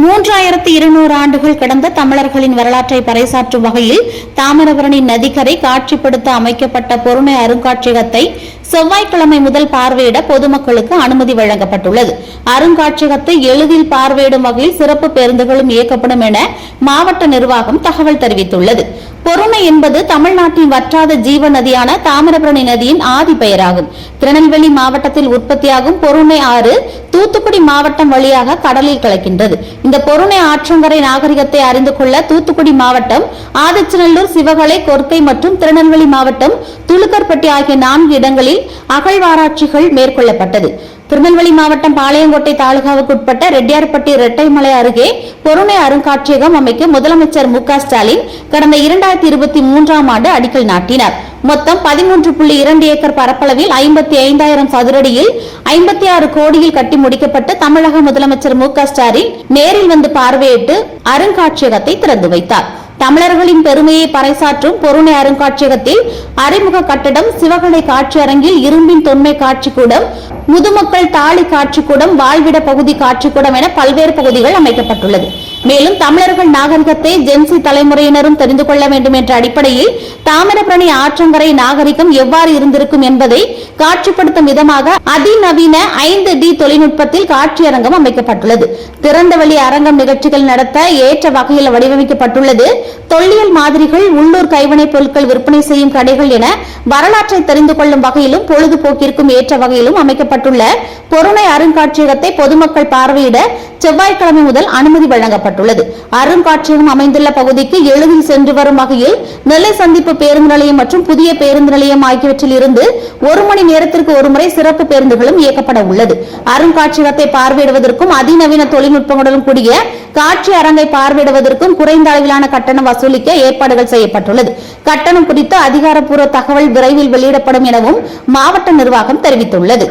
3200 ஆண்டுகள் கடந்த தமிழர்களின் வரலாற்றை பறைசாற்றும் வகையில் தாமிரபரணி நதிக்கரை காட்சிப்படுத்த அமைக்கப்பட்ட பொருணை அருங்காட்சியகத்தை செவ்வாய்க்கிழமை முதல் பார்வையிட பொதுமக்களுக்கு அனுமதி வழங்கப்பட்டுள்ளது. அருங்காட்சியகத்தை எளிதில் பார்வையிடும் வகையில் சிறப்பு பேருந்துகளும் இயக்கப்படும் என மாவட்ட நிர்வாகம் தகவல் தெரிவித்துள்ளது. பொருணை என்பது தமிழ்நாட்டின் வற்றாத ஜீவ நதியான தாமிரபரணி நதியின் ஆதி பெயராகும். திருநெல்வேலி மாவட்டத்தில் உற்பத்தியாகும் பொருணை ஆறு தூத்துக்குடி மாவட்டம் வழியாக கடலில் கலக்கின்றது. இந்த பொருணை ஆற்றங்கரை நாகரிகத்தை அறிந்து கொள்ள தூத்துக்குடி மாவட்டம் ஆதிச்சநல்லூர், சிவகலை, கொர்க்கை மற்றும் திருநெல்வேலி மாவட்டம் துளுக்கர்பட்டி ஆகிய 4 இடங்களில் அகழ்வாராய்ச்சிகள் மேற்கொள்ளப்பட்டது. திருநெல்வேலி மாவட்டம் பாளையங்கோட்டை தாலுகாவுக்கு உட்பட்ட ரெட்டியார்பட்டி ரெட்டைமலை அருகே பொருணை அருங்காட்சியகம் அமைக்க முதலமைச்சர் மு க ஸ்டாலின் கடந்த 2023ஆம் ஆண்டு அடிக்கல் நாட்டினார். மொத்தம் 13.2 ஏக்கர் பரப்பளவில் 55,000 சதுரடியில் 56 கோடியில் கட்டி முடிக்கப்பட்டு தமிழக முதலமைச்சர் மு க ஸ்டாலின் நேரில் வந்து பார்வையிட்டு அருங்காட்சியகத்தை திறந்து வைத்தார். தமிழர்களின் பெருமையை பறைசாற்றும் பொருணை அருங்காட்சியகத்தில் அறிமுக கட்டடம், சிவகலை காட்சியரங்கில் இரும்பின் தொன்மை காட்சிக்கூடம், முதுமக்கள் தாலி காட்சிக்கூடம், வாழ்விட பகுதி காட்சிக்கூடம் என பல்வேறு பகுதிகள் அமைக்கப்பட்டுள்ளது. மேலும் தமிழர்கள் நாகரிகத்தை ஜென்சி தலைமுறையினரும் தெரிந்து கொள்ள வேண்டும் என்ற அடிப்படையில் தாமிரபரணி ஆற்றங்கரை நாகரிகம் எவ்வாறு இருந்திருக்கும் என்பதை காட்சிப்படுத்தும் விதமாக அதிநவீன 5D தொழில்நுட்பத்தில் காட்சியரங்கம் அமைக்கப்பட்டுள்ளது. திறந்தவெளி அரங்கம் நிகழ்ச்சிகள் நடத்த ஏற்ற வகையில் வடிவமைக்கப்பட்டுள்ளது. தொல்லியல் மாதிரிகள், உள்ளூர் கைவினைப் பொருட்கள் விற்பனை செய்யும் கடைகள் என வரலாற்றை தெரிந்து கொள்ளும் வகையிலும் பொழுதுபோக்கிற்கும் ஏற்ற வகையிலும் அமைக்கப்பட்டுள்ள பொருணை அருங்காட்சியகத்தை பொதுமக்கள் பார்வையிட செவ்வாய்க்கிழமை முதல் அனுமதி வழங்கப்பட்டுள்ளது. அருங்காட்சியகம் அமைந்துள்ள பகுதிக்கு எளிதில் சென்று வரும் வகையில் நெல்லை சந்திப்பு பேருந்து நிலையம் மற்றும் புதிய பேருந்து நிலையம் ஆகியவற்றில் இருந்து 1 மணி நேரத்திற்கு ஒருமுறை சிறப்பு பேருந்துகளும் இயக்கப்பட உள்ளது. அருங்காட்சியகத்தை பார்வையிடுவதற்கும் அதிநவீன தொழில்நுட்பங்களுடன் கூடிய காட்சி அரங்கை பார்வையிடுவதற்கும் குறைந்த அளவிலான கட்டணம் வசூலிக்க ஏற்பாடுகள் செய்யப்பட்டுள்ளது. கட்டணம் குறித்த அதிகாரப்பூர்வ தகவல் விரைவில் வெளியிடப்படும் எனவும் மாவட்ட நிர்வாகம் தெரிவித்துள்ளது.